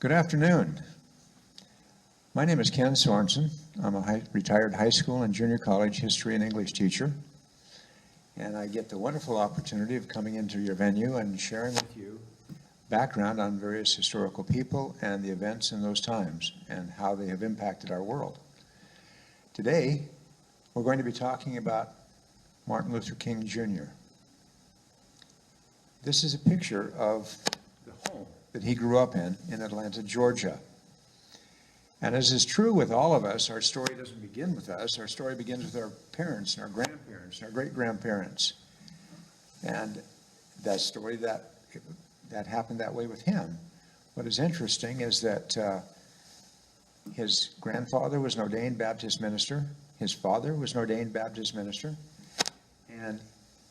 Good afternoon. My name is Ken Sorensen. I'm a retired high school and junior college history and English teacher. And I get the wonderful opportunity of coming into your venue and sharing with you background on various historical people and the events in those times and how they have impacted our world. Today, we're going to be talking about Martin Luther King Jr. This is a picture of the home that he grew up in Atlanta, Georgia. And as is true with all of us, our story doesn't begin with us. Our story begins with our parents and our grandparents and our great-grandparents. And that story, that happened that way with him. What is interesting is that his grandfather was an ordained Baptist minister. His father was an ordained Baptist minister. And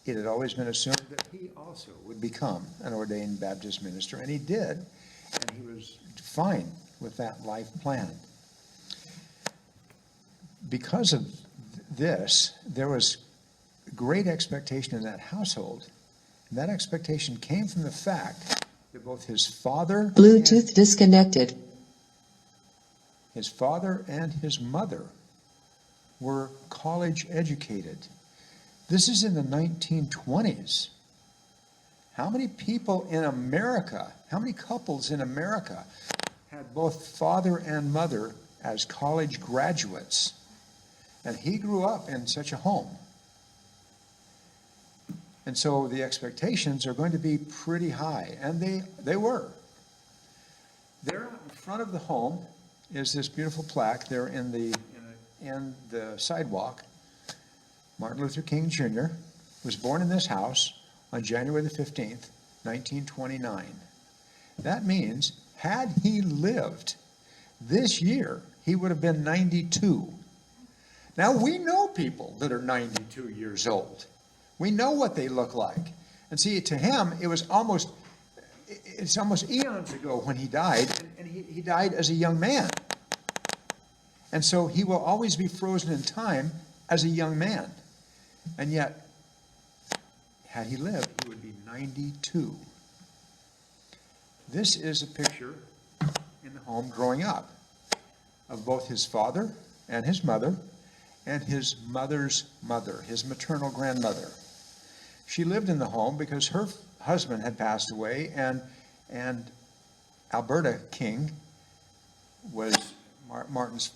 it had always been assumed that he also would become an ordained Baptist minister, and he did, and he was fine with that life plan. Because of this, there was great expectation in that household, and that expectation came from the fact that both his father Bluetooth disconnected. His father and his mother were college educated. This is in the 1920s. How many people in America, how many couples in America had both father and mother as college graduates? And he grew up in such a home. And so the expectations are going to be pretty high, and they were. There in front of the home is this beautiful plaque there in the sidewalk. Martin Luther King Jr. was born in this house on January the 15th, 1929. That means, had he lived this year, he would have been 92. Now, we know people that are 92 years old. We know what they look like. And see, to him, it's almost eons ago when he died, and he died as a young man. And so he will always be frozen in time as a young man. And yet, had he lived, he would be 92. This is a picture in the home growing up of both his father and his mother and his mother's mother, his maternal grandmother. She lived in the home because her husband had passed away, and Alberta King was Martin's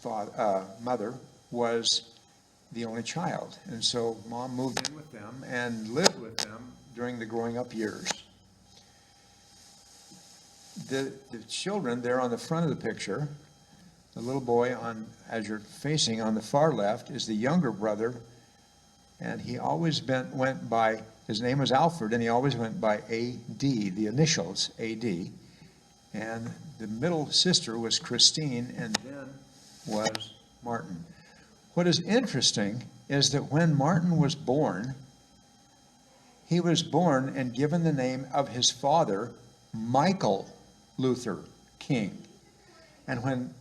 mother was the only child. And so Mom moved in with them and lived with them during the growing up years. The children there on the front of the picture, the little boy as you're facing on the far left is the younger brother, and he always went by, his name was Alfred, and he always went by A.D., the initials A.D., and the middle sister was Christine, and then was Martin. What is interesting is that when Martin was born, he was born and given the name of his father, Michael Luther King. And when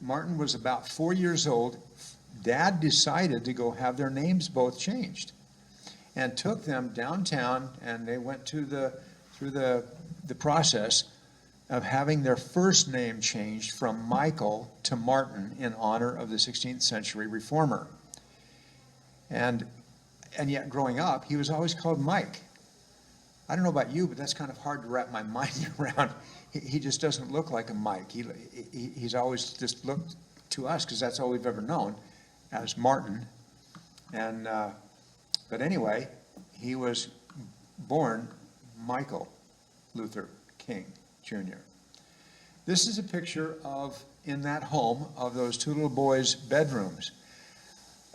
Martin was about 4 years old, Dad decided to go have their names both changed and took them downtown, and they went through the process of having their first name changed from Michael to Martin in honor of the 16th century reformer. And yet growing up, he was always called Mike. I don't know about you, but that's kind of hard to wrap my mind around. He just doesn't look like a Mike. He's always just looked to us, because that's all we've ever known, as Martin. And but anyway, he was born Michael Luther King Jr. This is a picture in that home, of those two little boys' bedrooms.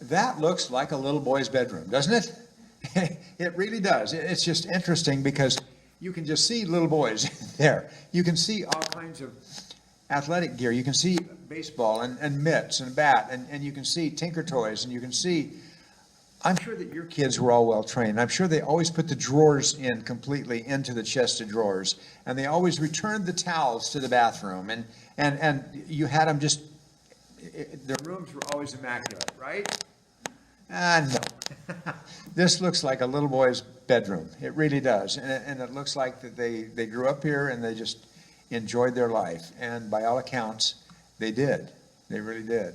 That looks like a little boy's bedroom, doesn't it? It really does. It's just interesting because you can just see little boys there. You can see all kinds of athletic gear. You can see baseball and mitts and bat, and you can see Tinker Toys, and you can see, I'm sure that your kids were all well trained. I'm sure they always put the drawers in completely into the chest of drawers, and they always returned the towels to the bathroom, and you had them just, the rooms were always immaculate, right? No. This looks like a little boy's bedroom. It really does. And it looks like that they grew up here, and they just, enjoyed their life. And by all accounts, they did. They really did.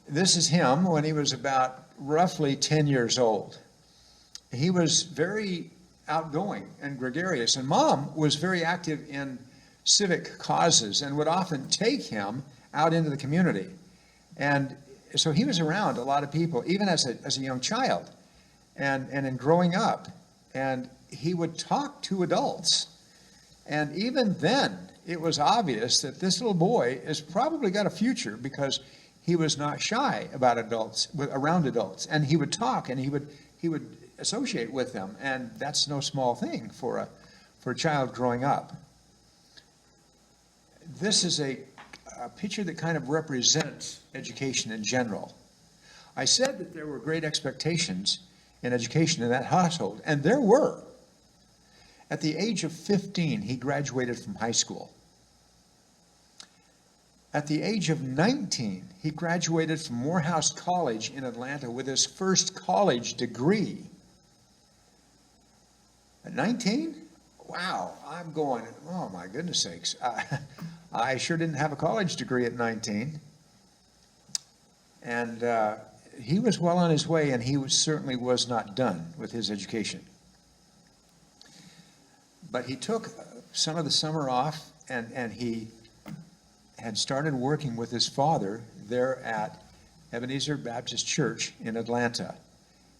This is him when he was about roughly 10 years old. He was very outgoing and gregarious, and Mom was very active in civic causes and would often take him out into the community. And so he was around a lot of people, even as a young child and in growing up. And he would talk to adults. And even then, it was obvious that this little boy has probably got a future, because he was not shy about adults, around adults. And he would talk, and he would associate with them. And that's no small thing for a child growing up. This is a picture that kind of represents education in general. I said that there were great expectations in education in that household, and there were. At the age of 15, he graduated from high school. At the age of 19, he graduated from Morehouse College in Atlanta with his first college degree. At 19? Wow, I'm going, oh my goodness sakes. I sure didn't have a college degree at 19. And he was well on his way, and he certainly was not done with his education. But he took some of the summer off, and he had started working with his father there at Ebenezer Baptist Church in Atlanta.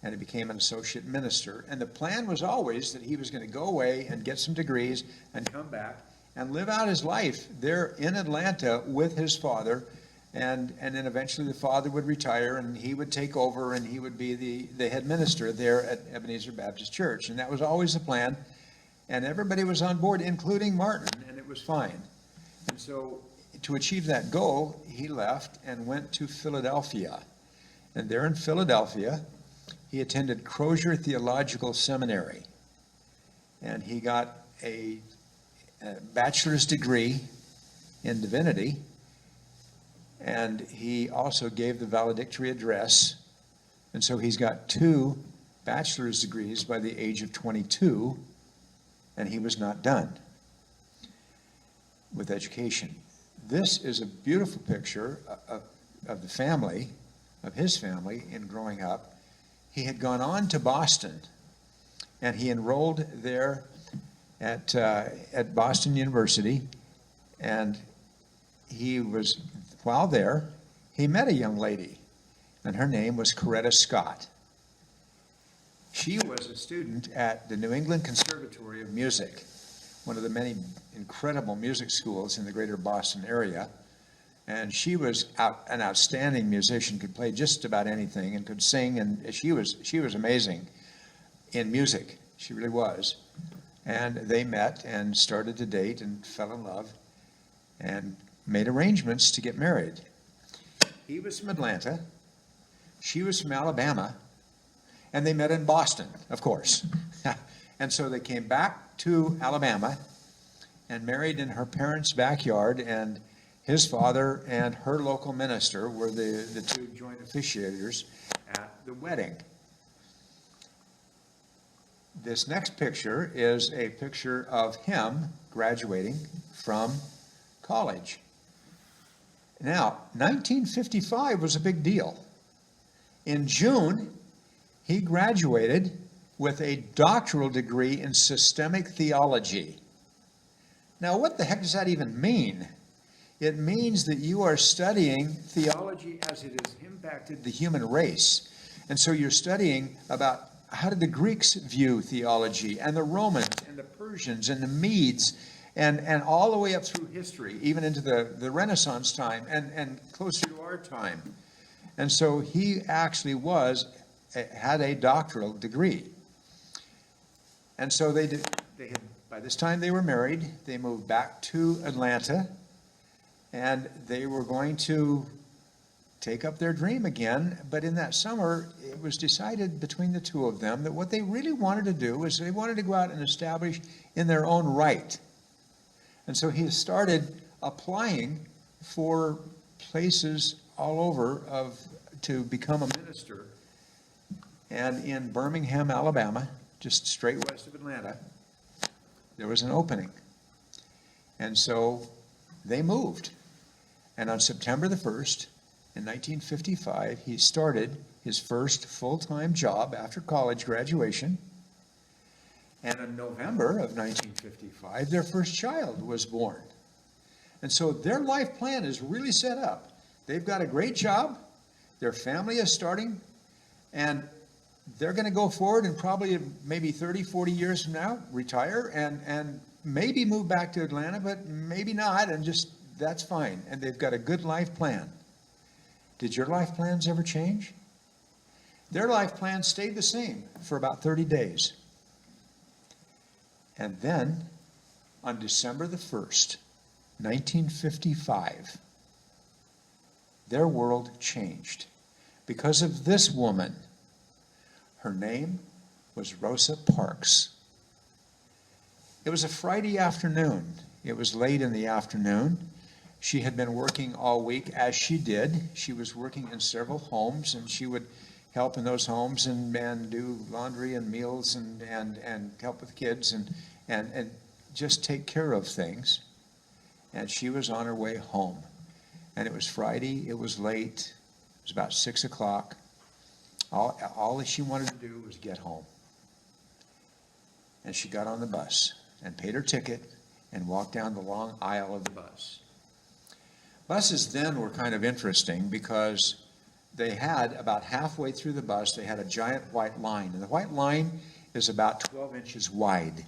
And he became an associate minister. And the plan was always that he was going to go away and get some degrees and come back and live out his life there in Atlanta with his father. And then eventually the father would retire, and he would take over, and he would be the head minister there at Ebenezer Baptist Church. And that was always the plan. And everybody was on board, including Martin, and it was fine. And so to achieve that goal, he left and went to Philadelphia. And there in Philadelphia, he attended Crozier Theological Seminary. And he got a bachelor's degree in divinity. And he also gave the valedictory address. And so he's got 2 bachelor's degrees by the age of 22. And he was not done with education. This is a beautiful picture of the family, of his family in growing up. He had gone on to Boston, and he enrolled there at Boston University. And he was, while there, he met a young lady, and her name was Coretta Scott. She was a student at the New England Conservatory of Music, one of the many incredible music schools in the greater Boston area. And she was an outstanding musician, could play just about anything and could sing, and she was amazing in music. She really was. And they met and started to date and fell in love and made arrangements to get married. He was from Atlanta. She was from Alabama. And they met in Boston, of course. And so they came back to Alabama and married in her parents' backyard, and his father and her local minister were the 2 joint officiators at the wedding. This next picture is a picture of him graduating from college. Now, 1955 was a big deal. In June, he graduated with a doctoral degree in systemic theology. Now, what the heck does that even mean? It means that you are studying theology as it has impacted the human race. And so you're studying about how did the Greeks view theology, and the Romans, and the Persians, and the Medes, and all the way up through history, even into the Renaissance time, and closer to our time. And so he actually had a doctoral degree. And so they had, by this time they were married. They moved back to Atlanta, and they were going to take up their dream again. But in that summer, it was decided between the 2 of them that what they really wanted to do was they wanted to go out and establish in their own right. And so he started applying for places all over to become a minister. And in Birmingham, Alabama, just straight west of Atlanta, there was an opening. And so they moved. And on September the 1st, in 1955, he started his first full-time job after college graduation. And in November of 1955, their first child was born. And so their life plan is really set up. They've got a great job. Their family is starting. And they're going to go forward and probably maybe 30, 40 years from now, retire and maybe move back to Atlanta, but maybe not. And just, that's fine. And they've got a good life plan. Did your life plans ever change? Their life plan stayed the same for about 30 days. And then, on December the 1st, 1955, their world changed because of this woman. Her name was Rosa Parks. It was a Friday afternoon. It was late in the afternoon. She had been working all week, as she did. She was working in several homes, and she would help in those homes and do laundry and meals and help with kids and just take care of things. And she was on her way home. And it was Friday. It was late. It was about 6 o'clock. All that she wanted to do was get home. And she got on the bus and paid her ticket and walked down the long aisle of the bus. Buses then were kind of interesting because they had, about halfway through the bus, they had a giant white line. And the white line is about 12 inches wide.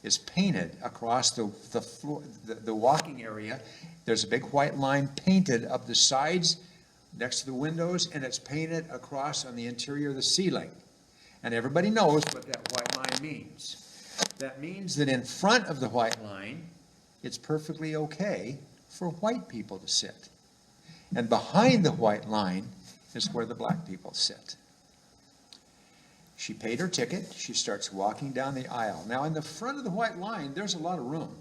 It's painted across the walking area. There's a big white line painted up the sides next to the windows, and it's painted across on the interior of the ceiling. And everybody knows what that white line means. That means that in front of the white line, it's perfectly okay for white people to sit. And behind the white line is where the black people sit. She paid her ticket. She starts walking down the aisle. Now, in the front of the white line, there's a lot of room.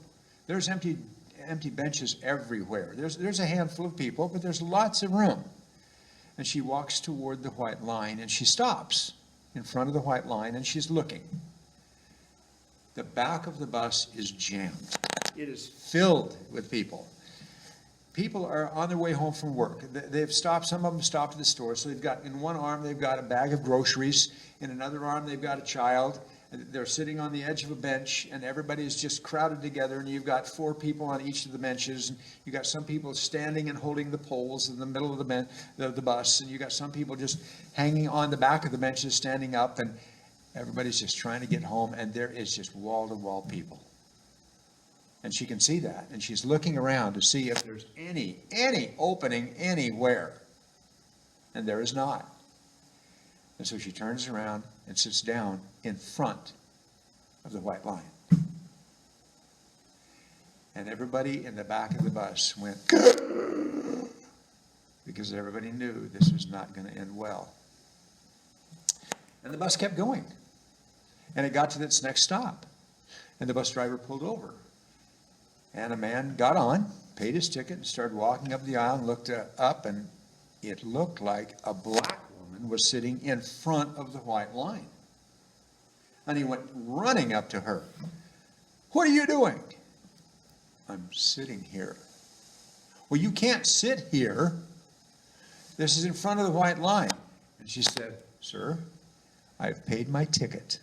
There's empty benches everywhere. There's a handful of people, but there's lots of room. And she walks toward the white line, and she stops in front of the white line, and she's looking. The back of the bus is jammed. It is filled with people. People are on their way home from work. They've stopped, some of them stopped at the store. So they've got, in one arm, they've got a bag of groceries. In another arm, they've got a child. They're sitting on the edge of a bench, and everybody's just crowded together, and you've got 4 people on each of the benches, and you've got some people standing and holding the poles in the middle of the bus, and you've got some people just hanging on the back of the benches, standing up, and everybody's just trying to get home, and there is just wall-to-wall people. And she can see that, and she's looking around to see if there's any opening anywhere, and there is not. And so she turns around and sits down in front of the white line. And everybody in the back of the bus went, because everybody knew this was not going to end well. And the bus kept going. And it got to its next stop. And the bus driver pulled over. And a man got on, paid his ticket, and started walking up the aisle and looked up, and it looked like a black woman was sitting in front of the white line. And he went running up to her. "What are you doing?" "I'm sitting here." "Well, you can't sit here. This is in front of the white line." And she said, "Sir, I've paid my ticket.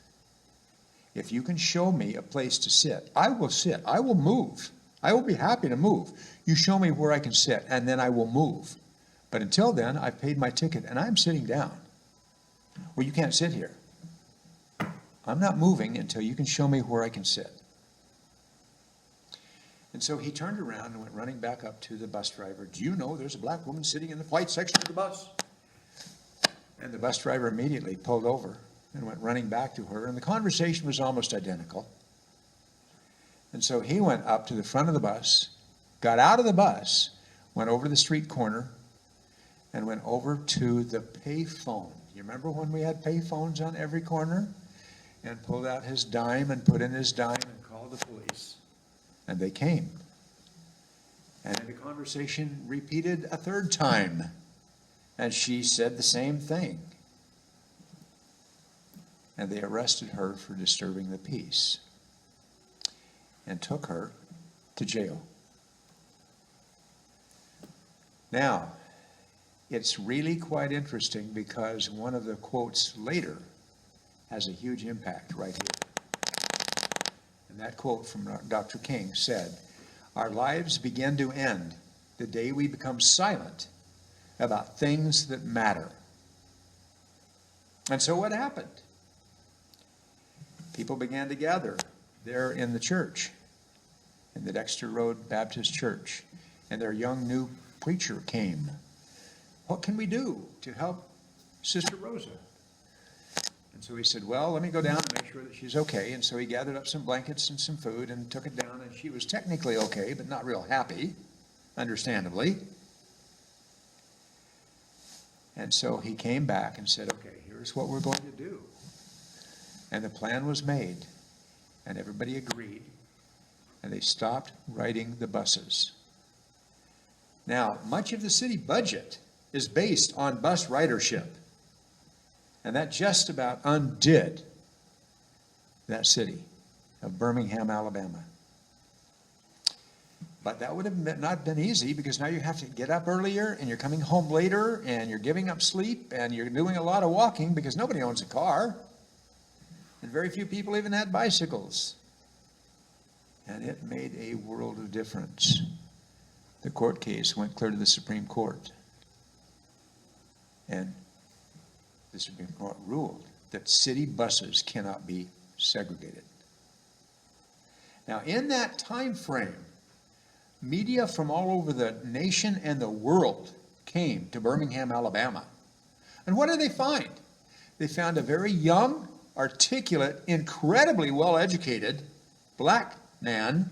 If you can show me a place to sit, I will sit. I will move. I will be happy to move. You show me where I can sit, and then I will move. But until then, I've paid my ticket, and I'm sitting down." "Well, you can't sit here." "I'm not moving until you can show me where I can sit." And so he turned around and went running back up to the bus driver. "Do you know there's a black woman sitting in the white section of the bus?" And the bus driver immediately pulled over and went running back to her, and the conversation was almost identical. And so he went up to the front of the bus, got out of the bus, went over to the street corner, and went over to the payphone. You remember when we had payphones on every corner? And pulled out his dime and put in his dime and called the police. And they came. And the conversation repeated a third time. And she said the same thing. And they arrested her for disturbing the peace and took her to jail. Now, it's really quite interesting because one of the quotes later has a huge impact right here. And that quote from Dr. King said, "Our lives begin to end the day we become silent about things that matter." And so what happened? People began to gather there in the church, in the Dexter Road Baptist Church, and their young new preacher came. "What can we do to help Sister Rosa?" And so he said, "Well, let me go down and make sure that she's okay." And so he gathered up some blankets and some food and took it down, and she was technically okay, but not real happy, understandably. And so he came back and said, "Okay, here's what we're going to do." And the plan was made, and everybody agreed, and they stopped riding the buses. Now, much of the city budget is based on bus ridership, and that just about undid that city of Birmingham, Alabama. But that would have not been easy, because now you have to get up earlier, and you're coming home later, and you're giving up sleep, and you're doing a lot of walking because nobody owns a car. And very few people even had bicycles. And it made a world of difference. The court case went clear to the Supreme Court. And the Supreme Court ruled that city buses cannot be segregated. Now, in that time frame, media from all over the nation and the world came to Birmingham, Alabama. And what did they find? They found a very young, articulate, incredibly well-educated black man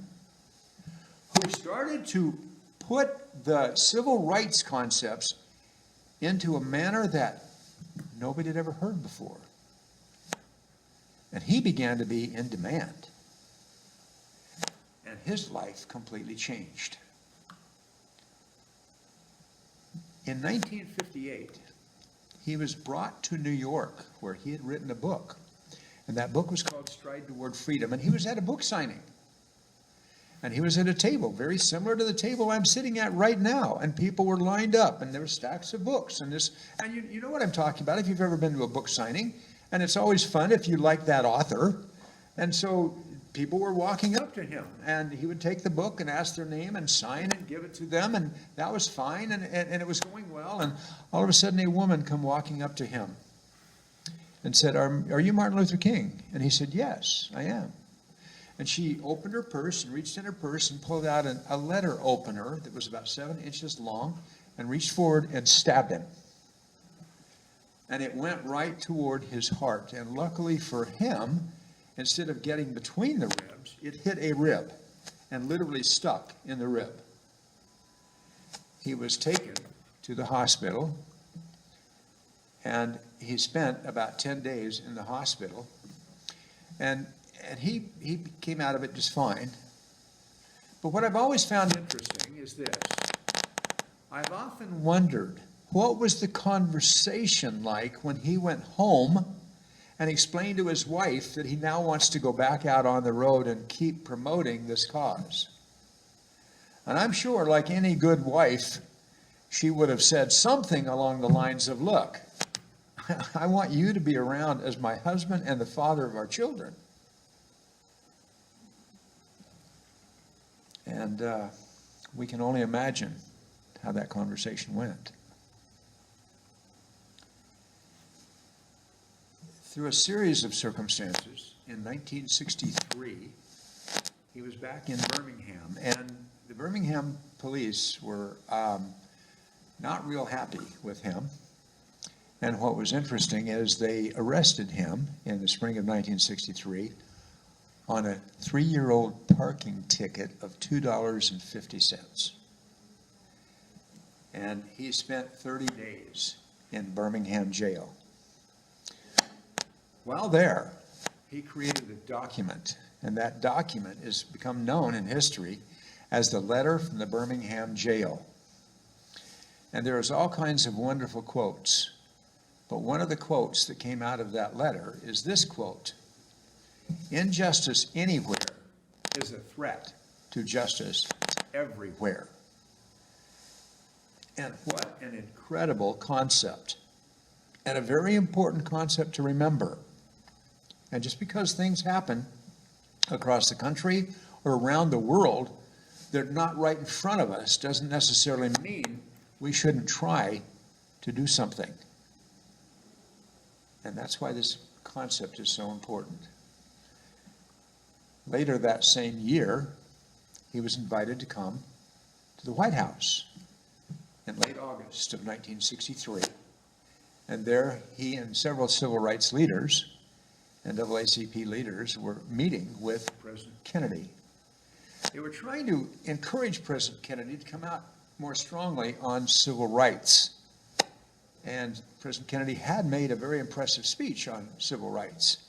who started to put the civil rights concepts into a manner that nobody had ever heard before. And he began to be in demand. And his life completely changed. In 1958, he was brought to New York, where he had written a book. And that book was called Stride Toward Freedom. And he was at a book signing. And he was at a table very similar to the table I'm sitting at right now. And people were lined up, and there were stacks of books. And you know what I'm talking about if you've ever been to a book signing. And it's always fun if you like that author. And so people were walking up to him, and he would take the book and ask their name and sign and give it to them. And that was fine, and it was going well. And all of a sudden, a woman come walking up to him and said, are you Martin Luther King? And he said, "Yes, I am." And she opened her purse and reached in her purse and pulled out a letter opener that was about 7 inches long and reached forward and stabbed him. And it went right toward his heart. And luckily for him, instead of getting between the ribs, it hit a rib and literally stuck in the rib. He was taken to the hospital, and he spent about 10 days in the hospital. And he came out of it just fine. But what I've always found interesting is this. I've often wondered, what was the conversation like when he went home and explained to his wife that he now wants to go back out on the road and keep promoting this cause? And I'm sure, like any good wife, she would have said something along the lines of, "Look, I want you to be around as my husband and the father of our children." And we can only imagine how that conversation went. Through a series of circumstances, in 1963, he was back in Birmingham, and the Birmingham police were not real happy with him. And what was interesting is they arrested him in the spring of 1963 on a 3-year-old parking ticket of $2.50. And he spent 30 days in Birmingham jail. While there, he created a document, and that document has become known in history as the letter from the Birmingham jail. And there's all kinds of wonderful quotes. But one of the quotes that came out of that letter is this quote: "Injustice anywhere is a threat to justice everywhere." And what an incredible concept, and a very important concept to remember. And just because things happen across the country or around the world, they're not right in front of us, doesn't necessarily mean we shouldn't try to do something. And that's why this concept is so important. Later that same year, he was invited to come to the White House in late August of 1963. And there he and several civil rights leaders and NAACP leaders were meeting with President Kennedy. They were trying to encourage President Kennedy to come out more strongly on civil rights. And President Kennedy had made a very impressive speech on civil rights,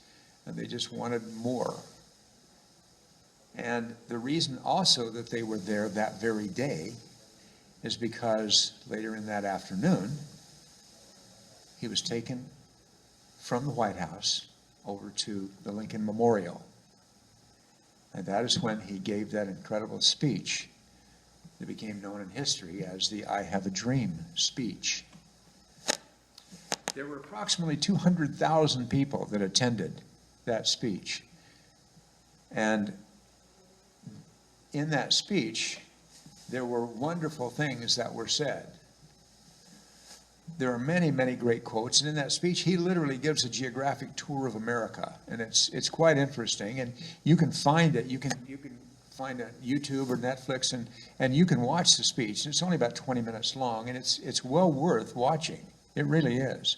and they just wanted more. And the reason also that they were there that very day is because later in that afternoon, he was taken from the White House over to the Lincoln Memorial. And that is when he gave that incredible speech that became known in history as the I Have a Dream speech. There were approximately 200,000 people that attended that speech. And in that speech, there were wonderful things that were said. There are many, many great quotes, and in that speech, he literally gives a geographic tour of America, and it's quite interesting. And you can find it. You can find it on YouTube or Netflix, and you can watch the speech. It's only about 20 minutes long, and it's well worth watching. It really is.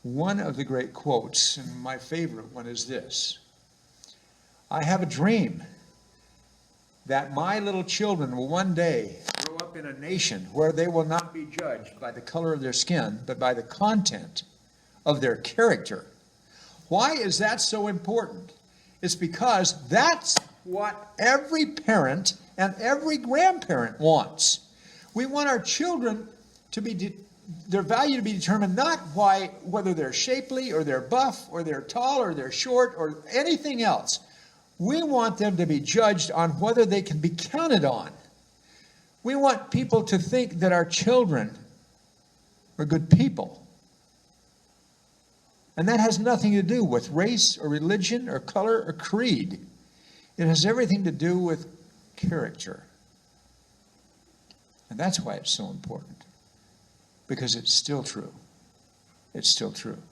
One of the great quotes, and my favorite one, is this: "I have a dream that my little children will one day grow up in a nation where they will not be judged by the color of their skin, but by the content of their character." Why is that so important? It's because that's what every parent and every grandparent wants. We want our children to be, their value to be determined not by whether they're shapely or they're buff or they're tall or they're short or anything else. We want them to be judged on whether they can be counted on. We want people to think that our children are good people. And that has nothing to do with race or religion or color or creed. It has everything to do with character. And that's why it's so important. Because it's still true. It's still true.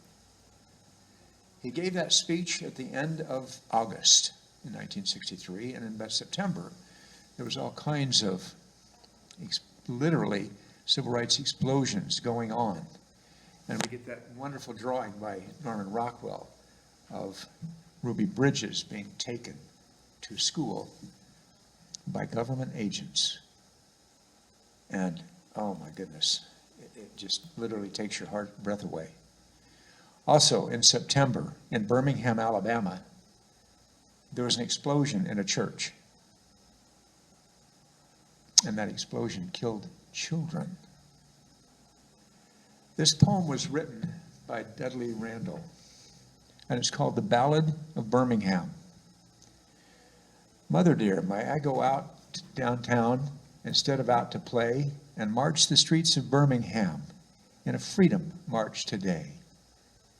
He gave that speech at the end of August in 1963, and in September, there was all kinds of literally civil rights explosions going on. And we get that wonderful drawing by Norman Rockwell of Ruby Bridges being taken to school by government agents. And oh my goodness, it just literally takes your breath away. Also in September in Birmingham, Alabama, there was an explosion in a church. And that explosion killed children. This poem was written by Dudley Randall, and it's called The Ballad of Birmingham. Mother dear, may I go out downtown instead of out to play and march the streets of Birmingham in a freedom march today?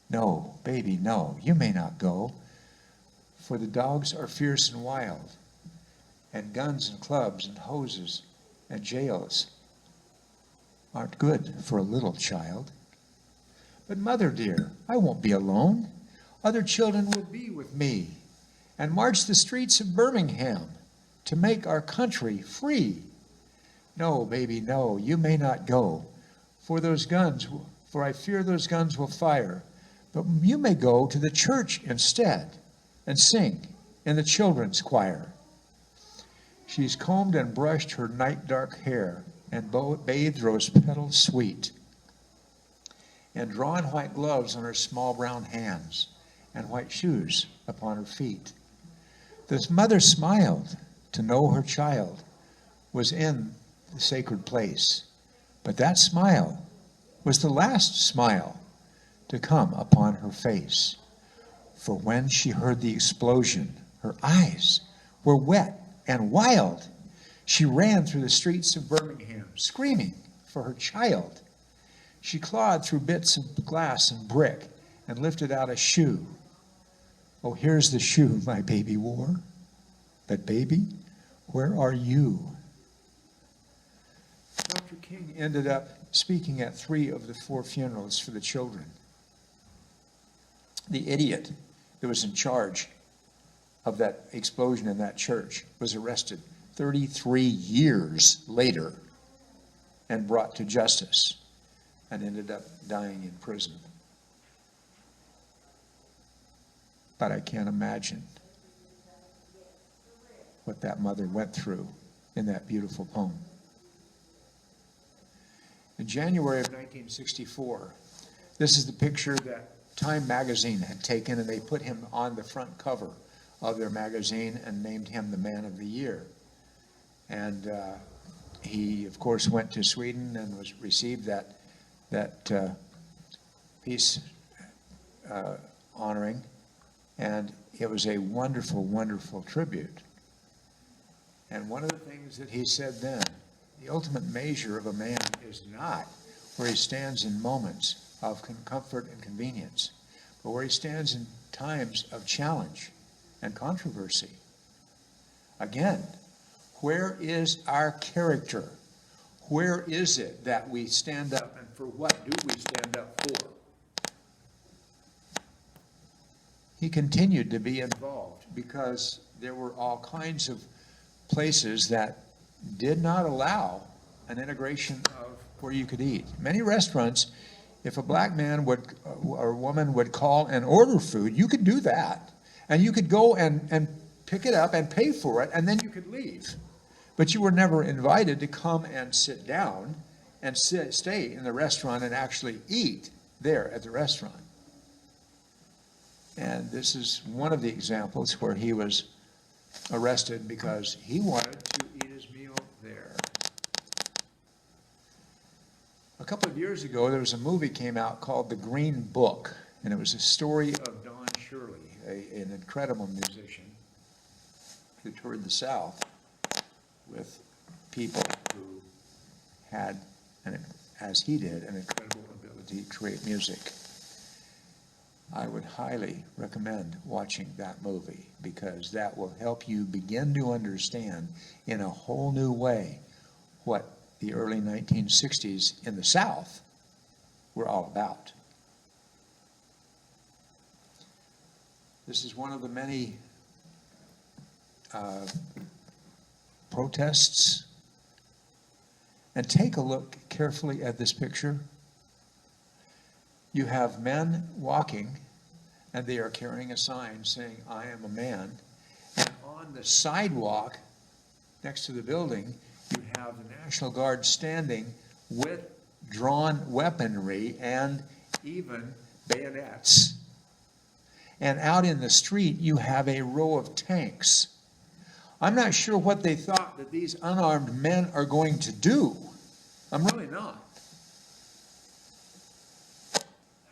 No, baby, no, you may not go, for the dogs are fierce and wild, and guns and clubs and hoses and jails aren't good for a little child. But mother dear, I won't be alone. Other children will be with me and march the streets of Birmingham to make our country free. No, baby, no, you may not go, for I fear those guns will fire. But you may go to the church instead and sing in the children's choir. She's combed and brushed her night dark hair and bathed rose petals sweet, and drawn white gloves on her small brown hands and white shoes upon her feet. This mother smiled to know her child was in the sacred place, but that smile was the last smile to come upon her face. For when she heard the explosion, her eyes were wet and wild. She ran through the streets of Birmingham, screaming, for her child. She clawed through bits of glass and brick and lifted out a shoe. Oh, here's the shoe my baby wore. But baby, where are you? Dr. King ended up speaking at 3 of the 4 funerals for the children. The idiot that was in charge of that explosion in that church was arrested 33 years later and brought to justice and ended up dying in prison. But I can't imagine what that mother went through in that beautiful poem. In January of 1964, this is the picture that Time magazine had taken, and they put him on the front cover of their magazine and named him the Man of the Year. And he, of course, went to Sweden and received that peace honoring, and it was a wonderful, wonderful tribute. And one of the things that he said then, the ultimate measure of a man is not where he stands in moments of comfort and convenience, but where he stands in times of challenge and controversy. Again, where is our character? Where is it that we stand up, and for what do we stand up for? He continued to be involved because there were all kinds of places that did not allow an integration of where you could eat. Many restaurants, if a black man would or woman would call and order food, you could do that. And you could go and pick it up and pay for it, and then you could leave. But you were never invited to come and sit down and stay in the restaurant and actually eat there at the restaurant. And this is one of the examples where he was arrested because he wanted to eat his meal there. A couple of years ago, there was a movie came out called The Green Book, and it was a story of Don Shirley, an incredible musician who toured the South with people who had, as he did, an incredible ability to create music. I would highly recommend watching that movie because that will help you begin to understand in a whole new way what the early 1960s in the South were all about. This is one of the many protests. And take a look carefully at this picture. You have men walking, and they are carrying a sign saying, "I am a man." And on the sidewalk next to the building, you have the National Guard standing with drawn weaponry and even bayonets. And out in the street, you have a row of tanks. I'm not sure what they thought that these unarmed men are going to do. I'm really not.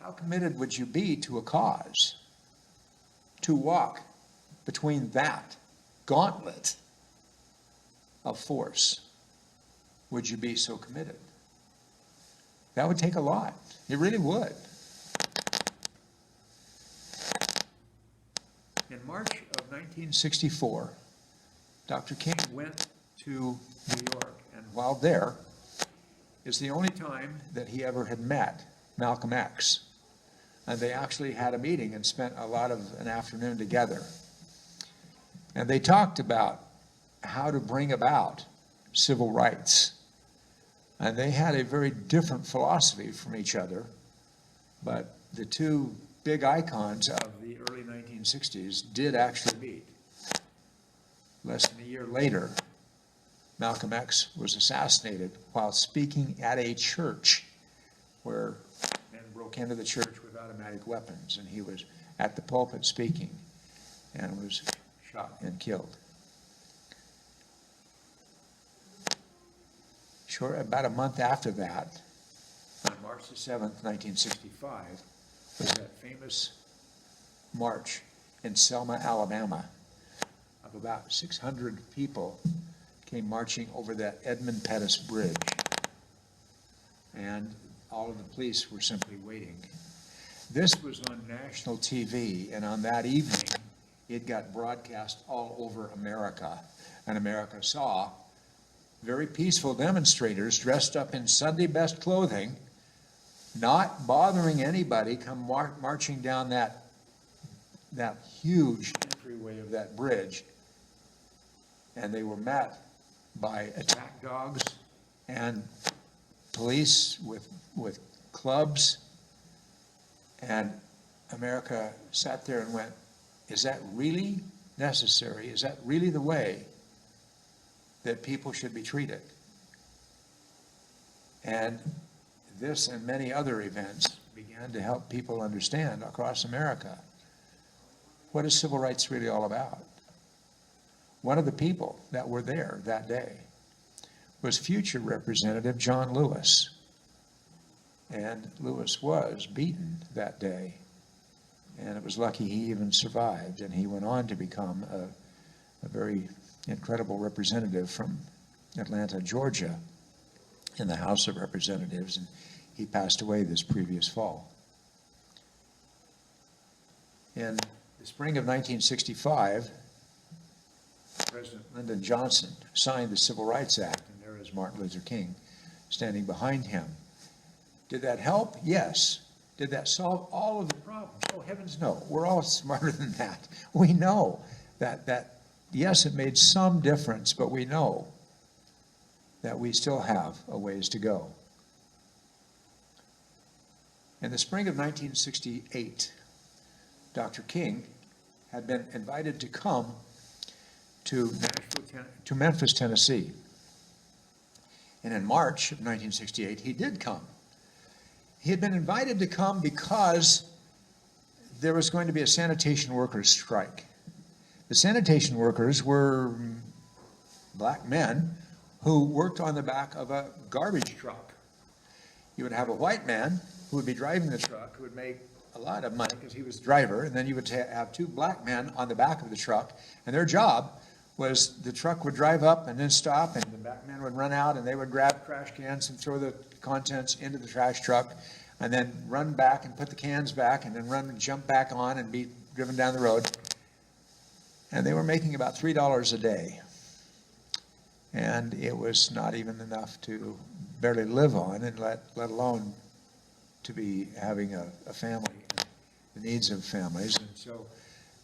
How committed would you be to a cause? To walk between that gauntlet of force? Would you be so committed? That would take a lot. It really would. In March of 1964, Dr. King went to New York, and while there is the only time that he ever had met Malcolm X. And they actually had a meeting and spent a lot of an afternoon together. And they talked about how to bring about civil rights. And they had a very different philosophy from each other, but the two big icons of the early 1960s did actually meet. Less than a year later, Malcolm X was assassinated while speaking at a church where men broke into the church with automatic weapons, and he was at the pulpit speaking and was shot and killed. About a month after that, on March the 7th, 1965, was that famous march in Selma, Alabama, of about 600 people came marching over that Edmund Pettus Bridge. and all of the police were simply waiting. This was on national TV, and on that evening, it got broadcast all over America. And America saw very peaceful demonstrators dressed up in Sunday best clothing, not bothering anybody, come marching down that huge entryway of that bridge. And they were met by attack dogs and police with clubs. And America sat there and went, is that really necessary? Is that really the way that people should be treated? And this and many other events began to help people understand across America, what is civil rights really all about? One of the people that were there that day was future Representative John Lewis. And Lewis was beaten that day. And it was lucky he even survived. And he went on to become a very incredible representative from Atlanta, Georgia, in the House of Representatives. And he passed away this previous fall. In the spring of 1965, President Lyndon Johnson signed the Civil Rights Act, and there is Martin Luther King standing behind him. Did that help? Yes. Did that solve all of the problems? Oh, heavens no. We're all smarter than that. We know that yes, it made some difference, but we know that we still have a ways to go. In the spring of 1968, Dr. King had been invited to come to Memphis, Tennessee. And in March of 1968, he did come. He had been invited to come because there was going to be a sanitation workers' strike. The sanitation workers were black men who worked on the back of a garbage truck. You would have a white man who would be driving the truck, who would make a lot of money because he was the driver, and then you would have two black men on the back of the truck, and their job was the truck would drive up and then stop, and the black men would run out and they would grab trash cans and throw the contents into the trash truck, and then run back and put the cans back, and then run and jump back on and be driven down the road. And they were making about $3 a day. And it was not even enough to barely live on, and let alone to be having a family, the needs of families. And so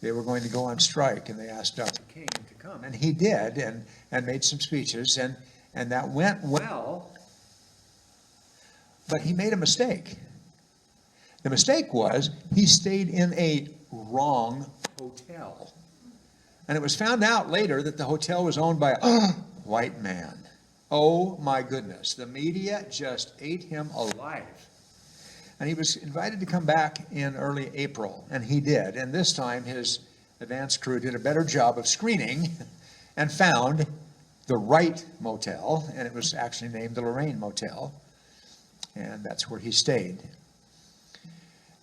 they were going to go on strike, and they asked Dr. King to come. And he did, and made some speeches, and that went well. But he made a mistake. The mistake was he stayed in a wrong hotel. And it was found out later that the hotel was owned by a white man. Oh my goodness. The media just ate him alive. And he was invited to come back in early April, and he did. And this time his advance crew did a better job of screening and found the right motel, and it was actually named the Lorraine Motel. And that's where he stayed.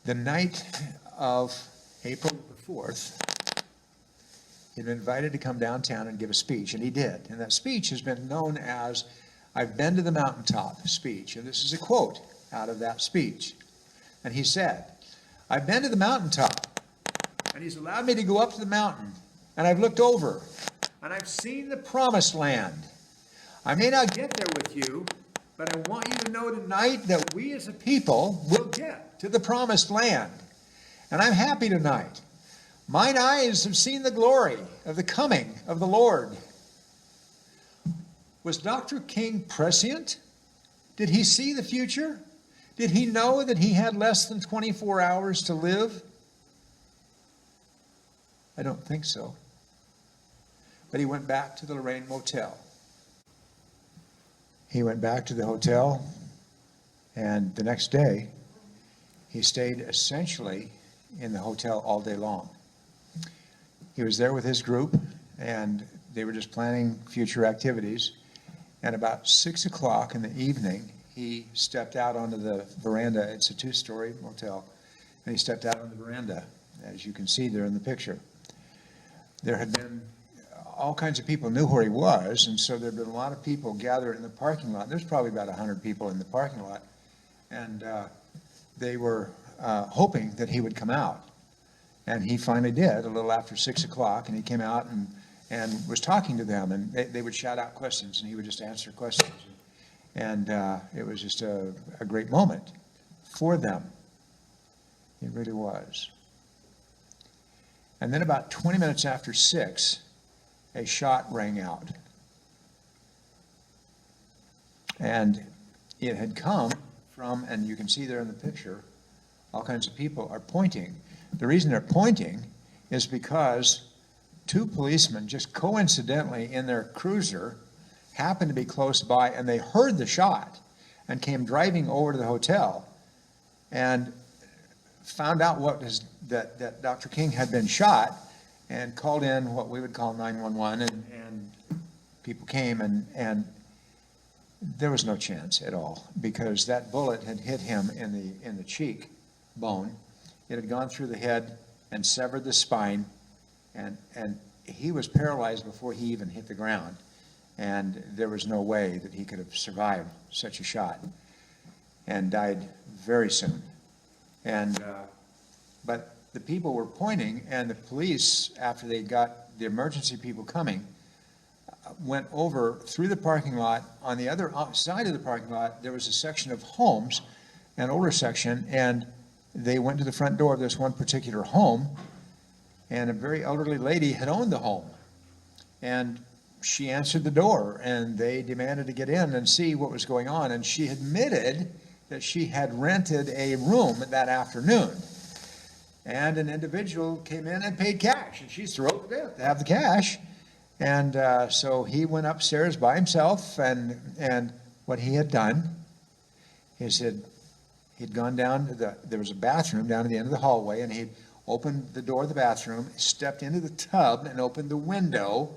The night of April the 4th, he'd been invited to come downtown and give a speech, and he did. And that speech has been known as "I've been to the mountaintop" speech. And this is a quote out of that speech. And he said, "I've been to the mountaintop, and he's allowed me to go up to the mountain, and I've looked over, and I've seen the promised land. I may not get there with you, but I want you to know tonight that we as a people will get to the promised land. And I'm happy tonight. Mine eyes have seen the glory of the coming of the Lord." Was Dr. King prescient? Did he see the future? Did he know that he had less than 24 hours to live? I don't think so. But he went back to the Lorraine Motel. He went back to the hotel, and the next day, he stayed essentially in the hotel all day long. He was there with his group, and they were just planning future activities. And about 6 o'clock in the evening, he stepped out onto the veranda. It's a 2-story motel. And he stepped out on the veranda, as you can see there in the picture. There had been all kinds of people knew where he was, and so there had been a lot of people gathered in the parking lot. There's probably about 100 people in the parking lot. And they were hoping that he would come out. And he finally did, a little after 6 o'clock, and he came out and was talking to them, and they would shout out questions, and he would just answer questions. And it was just a great moment for them. It really was. And then about 20 minutes after 6, a shot rang out. And it had come from, and you can see there in the picture, all kinds of people are pointing. The reason they're pointing is because two policemen, just coincidentally in their cruiser, happened to be close by, and they heard the shot and came driving over to the hotel and found out that Dr. King had been shot, and called in what we would call 911, and people came, and there was no chance at all, because that bullet had hit him in the cheek bone. It had gone through the head and severed the spine, and he was paralyzed before he even hit the ground, and there was no way that he could have survived such a shot, and died very soon. And but the people were pointing, and the police, after they got the emergency people coming, went over through the parking lot. On the other side of the parking lot, there was a section of homes, an older section, and they went to the front door of this one particular home, and a very elderly lady had owned the home. And she answered the door, and they demanded to get in and see what was going on. And she admitted that she had rented a room that afternoon. And an individual came in and paid cash, and she's thrilled to death to have the cash. And so he went upstairs by himself, and what he had done is he'd gone down to there was a bathroom down at the end of the hallway, and he'd opened the door of the bathroom, stepped into the tub, and opened the window,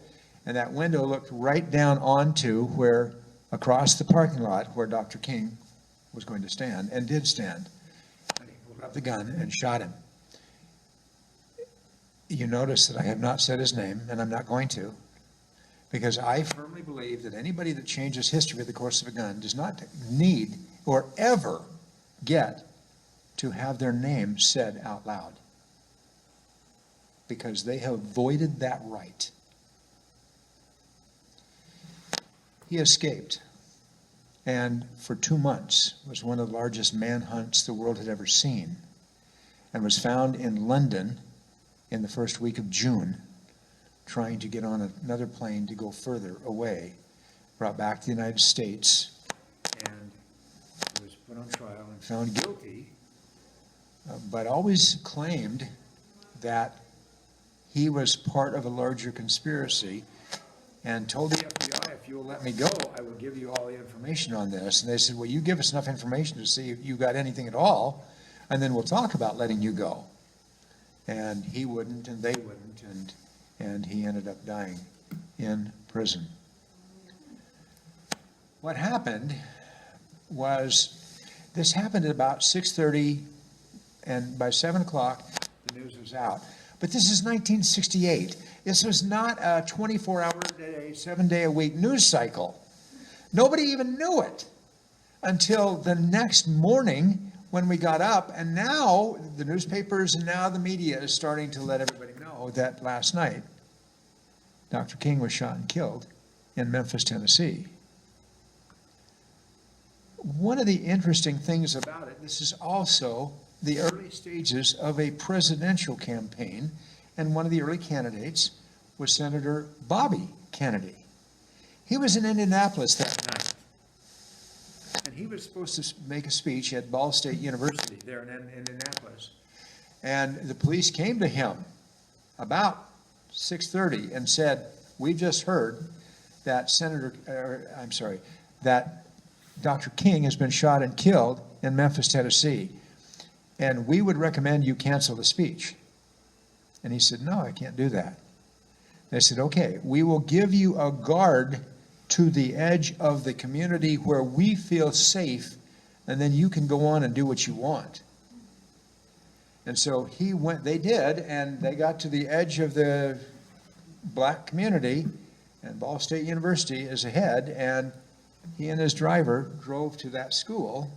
and that window looked right down onto across the parking lot where Dr. King was going to stand, and did stand. And he pulled up the gun and shot him. You notice that I have not said his name, and I'm not going to, because I firmly believe that anybody that changes history with the course of a gun does not need or ever get to have their name said out loud, because they have voided that right. He escaped, and for 2 months was one of the largest manhunts the world had ever seen, and was found in London in the first week of June, trying to get on another plane to go further away, brought back to the United States, and was put on trial and found guilty, but always claimed that he was part of a larger conspiracy, and told the FBI, if you'll let me go, I will give you all the information on this. And they said, well, you give us enough information to see if you got anything at all, and then we'll talk about letting you go. And he wouldn't, and they wouldn't, and he ended up dying in prison. What happened was, this happened at about 6:30, and by 7 o'clock, the news was out. But this is 1968. This was not a 24-hour-a-day, 7-day-a-week news cycle. Nobody even knew it until the next morning when we got up, and now the newspapers and now the media is starting to let everybody know that last night Dr. King was shot and killed in Memphis, Tennessee. One of the interesting things about it, this is also the early stages of a presidential campaign, and one of the early candidates was Senator Bobby Kennedy. He was in Indianapolis that night, and he was supposed to make a speech at Ball State University there in Indianapolis. And the police came to him about 6:30 and said, we just heard that that Dr. King has been shot and killed in Memphis, Tennessee, and we would recommend you cancel the speech. And he said, no, I can't do that. They said, okay, we will give you a guard to the edge of the community where we feel safe, and then you can go on and do what you want. And so he went, they did, and they got to the edge of the black community, and Ball State University is ahead, and he and his driver drove to that school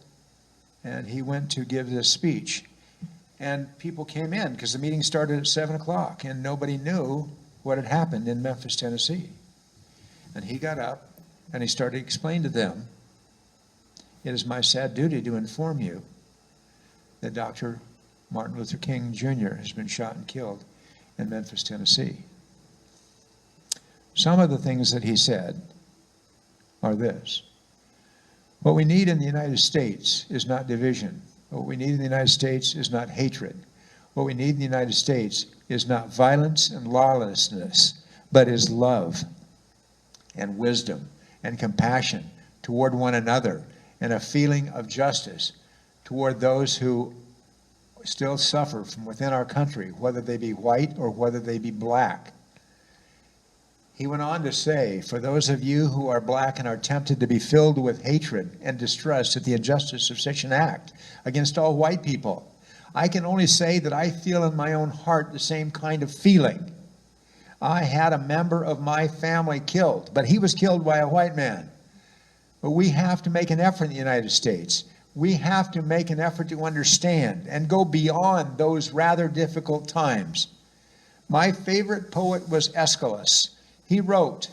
And he went to give this speech. And people came in because the meeting started at 7 o'clock and nobody knew what had happened in Memphis, Tennessee. And he got up and he started to explain to them, it is my sad duty to inform you that Dr. Martin Luther King Jr. has been shot and killed in Memphis, Tennessee. Some of the things that he said are this. What we need in the United States is not division. What we need in the United States is not hatred. What we need in the United States is not violence and lawlessness, but is love and wisdom and compassion toward one another and a feeling of justice toward those who still suffer from within our country, whether they be white or whether they be black. He went on to say, for those of you who are black and are tempted to be filled with hatred and distrust at the injustice of such an act against all white people, I can only say that I feel in my own heart the same kind of feeling. I had a member of my family killed, but he was killed by a white man. But we have to make an effort in the United States. We have to make an effort to understand and go beyond those rather difficult times. My favorite poet was Aeschylus. He wrote,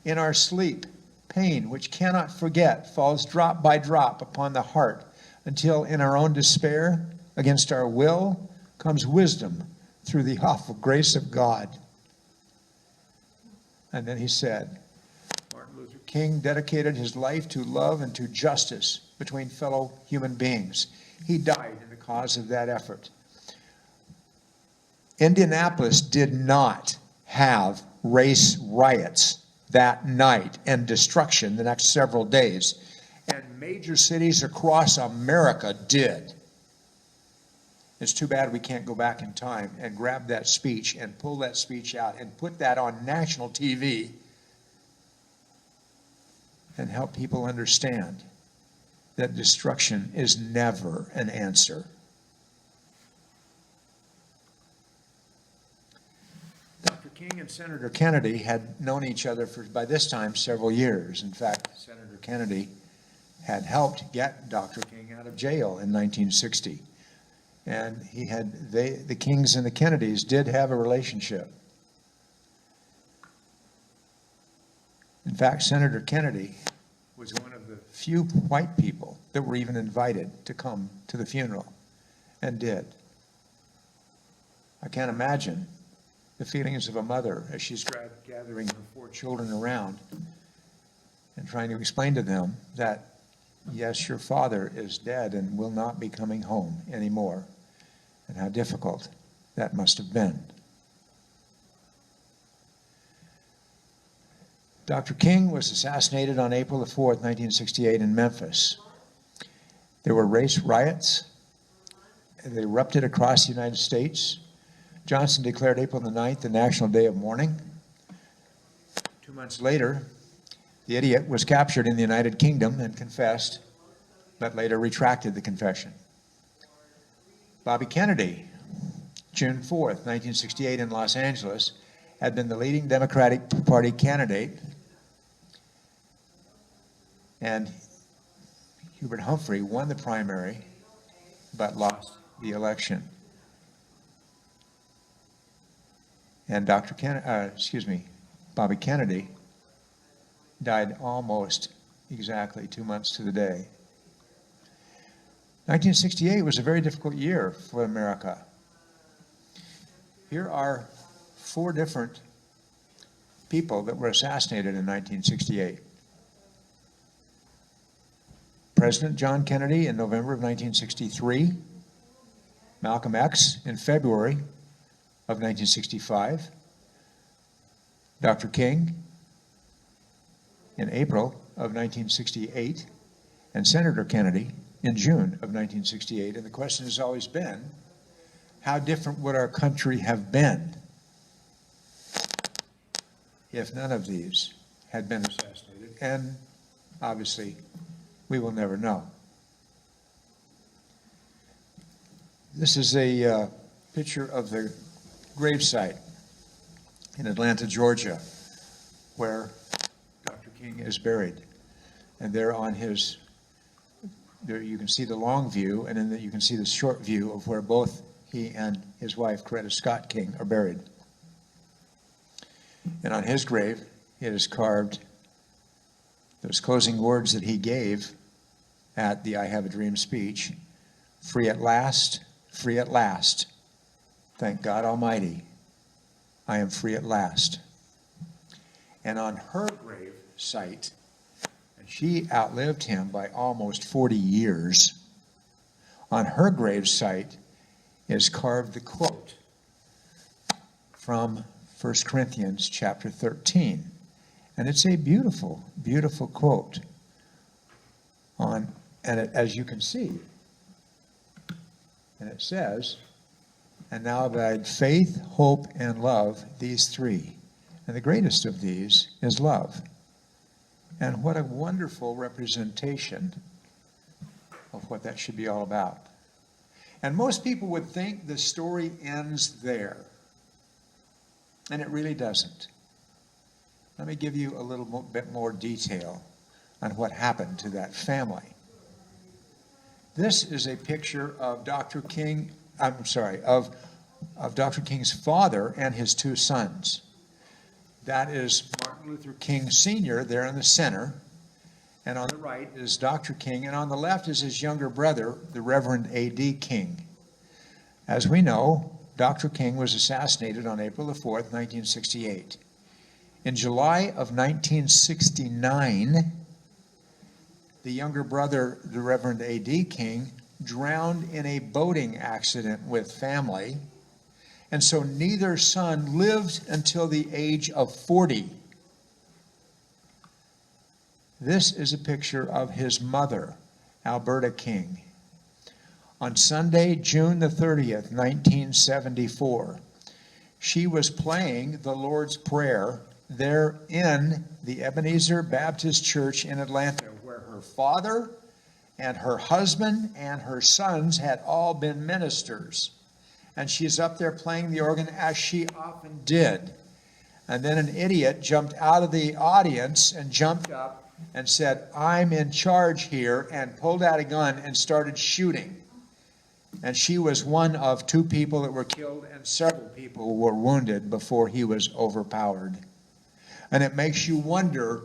in our sleep, pain which cannot forget falls drop by drop upon the heart until in our own despair, against our will, comes wisdom through the awful grace of God. And then he said, Martin Luther King dedicated his life to love and to justice between fellow human beings. He died in the cause of that effort. Indianapolis did not have race riots that night and destruction the next several days. And major cities across America did. It's too bad we can't go back in time and grab that speech and pull that speech out and put that on national TV and help people understand that destruction is never an answer. Dr. King and Senator Kennedy had known each other for, by this time, several years. In fact, Senator Kennedy had helped get Dr. King out of jail in 1960. And the Kings and the Kennedys did have a relationship. In fact, Senator Kennedy was one of the few white people that were even invited to come to the funeral, and did. I can't imagine the feelings of a mother as she's gathering her 4 children around and trying to explain to them that, yes, your father is dead and will not be coming home anymore, and how difficult that must have been. Dr. King was assassinated on April the 4th, 1968 in Memphis. There were race riots. They erupted across the United States. Johnson declared April the 9th the National Day of Mourning. 2 months later, the idiot was captured in the United Kingdom and confessed, but later retracted the confession. Bobby Kennedy, June 4th, 1968 in Los Angeles, had been the leading Democratic Party candidate, and Hubert Humphrey won the primary, but lost the election. And Bobby Kennedy died almost exactly 2 months to the day. 1968 was a very difficult year for America. Here are 4 different people that were assassinated in 1968. President John Kennedy in November of 1963, Malcolm X in February of 1965, Dr. King in April of 1968, and Senator Kennedy in June of 1968. And the question has always been, how different would our country have been if none of these had been assassinated? And obviously, we will never know. This is a picture of the gravesite in Atlanta, Georgia, where Dr. King is buried. And there on his there you can see the long view, and then you can see the short view of where both he and his wife, Coretta Scott King, are buried. And on his grave, it is carved those closing words that he gave at the I Have a Dream speech: free at last, thank God Almighty, I am free at last. And on her grave site, and she outlived him by almost 40 years, on her grave site is carved the quote from 1 Corinthians chapter 13. And it's a beautiful, beautiful quote. And as you can see, and it says, and now abide faith, hope, and love, these three. And the greatest of these is love. And what a wonderful representation of what that should be all about. And most people would think the story ends there. And it really doesn't. Let me give you a little bit more detail on what happened to that family. This is a picture of Dr. King, of Dr. King's father and his two sons. That is Martin Luther King Sr. there in the center. And on the right is Dr. King, and on the left is his younger brother, the Reverend A.D. King. As we know, Dr. King was assassinated on April the 4th, 1968. In July of 1969, the younger brother, the Reverend A.D. King, drowned in a boating accident with family, and so neither son lived until the age of 40. This is a picture of his mother, Alberta King. On Sunday, June the 30th, 1974, she was playing the Lord's Prayer there in the Ebenezer Baptist Church in Atlanta, where her father and her husband and her sons had all been ministers. And she's up there playing the organ, as she often did. And then an idiot jumped out of the audience and jumped up and said, "I'm in charge here," and pulled out a gun and started shooting. And she was one of two people that were killed, and several people were wounded before he was overpowered. And it makes you wonder,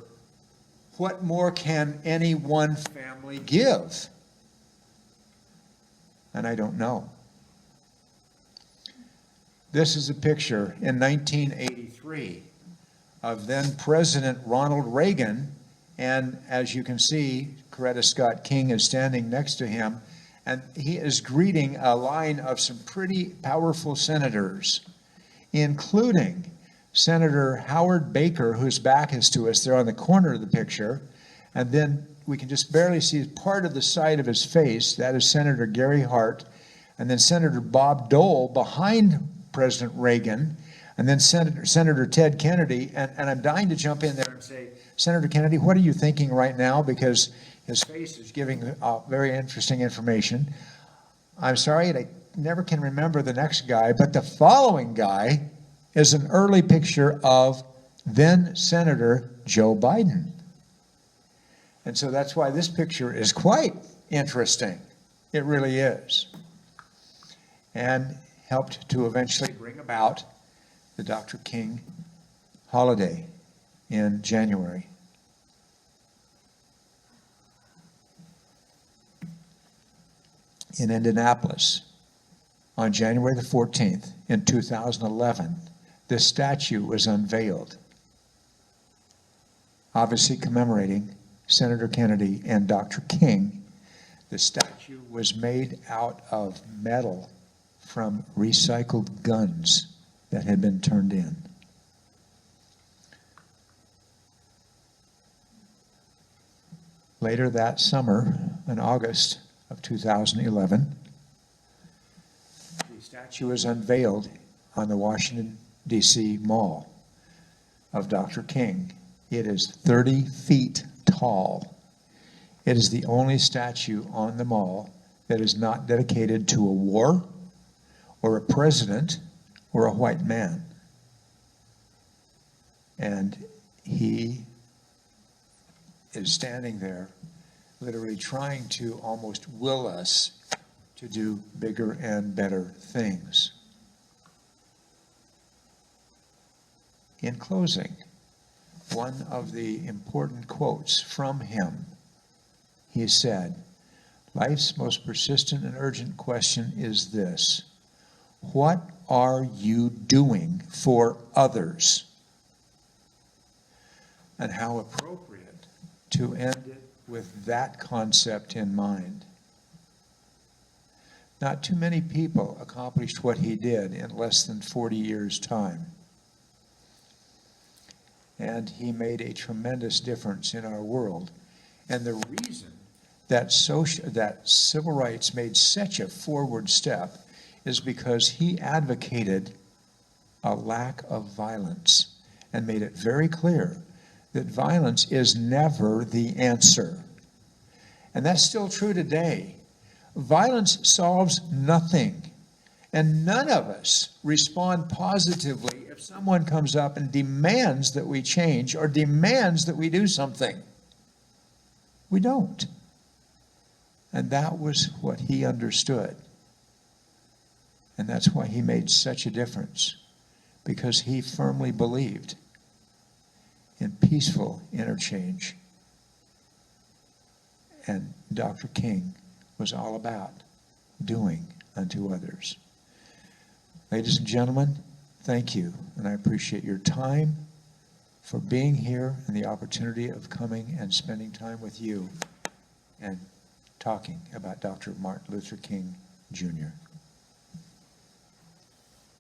what more can any one family give? And I don't know. This is a picture in 1983 of then President Ronald Reagan, and as you can see, Coretta Scott King is standing next to him, and he is greeting a line of some pretty powerful senators, including Senator Howard Baker, whose back is to us there on the corner of the picture, and then we can just barely see part of the side of his face. That is Senator Gary Hart, and then Senator Bob Dole behind President Reagan, and then Senator Ted Kennedy. And I'm dying to jump in there and say, Senator Kennedy, what are you thinking right now? Because his face is giving very interesting information. I'm sorry, I never can remember the next guy, but the following guy is an early picture of then Senator Joe Biden. And so that's why this picture is quite interesting. It really is. And helped to eventually bring about the Dr. King holiday in January. In Indianapolis, on January the 14th in 2011, this statue was unveiled, obviously commemorating Senator Kennedy and Dr. King. The statue was made out of metal from recycled guns that had been turned in. Later that summer, in August of 2011, the statue was unveiled on the Washington, D.C. Mall of Dr. King. It is 30 feet tall. It is the only statue on the mall that is not dedicated to a war or a president or a white man. And he is standing there literally trying to almost will us to do bigger and better things. In closing, one of the important quotes from him, he said, "Life's most persistent and urgent question is this: what are you doing for others?" And how appropriate to end it with that concept in mind. Not too many people accomplished what he did in less than 40 years' time. And he made a tremendous difference in our world. And the reason that civil rights made such a forward step is because he advocated a lack of violence and made it very clear that violence is never the answer. And that's still true today. Violence solves nothing. And none of us respond positively if someone comes up and demands that we change or demands that we do something. We don't. And that was what he understood. And that's why he made such a difference, because he firmly believed in peaceful interchange. And Dr. King was all about doing unto others. Ladies and gentlemen, thank you, and I appreciate your time for being here and the opportunity of coming and spending time with you and talking about Dr. Martin Luther King, Jr.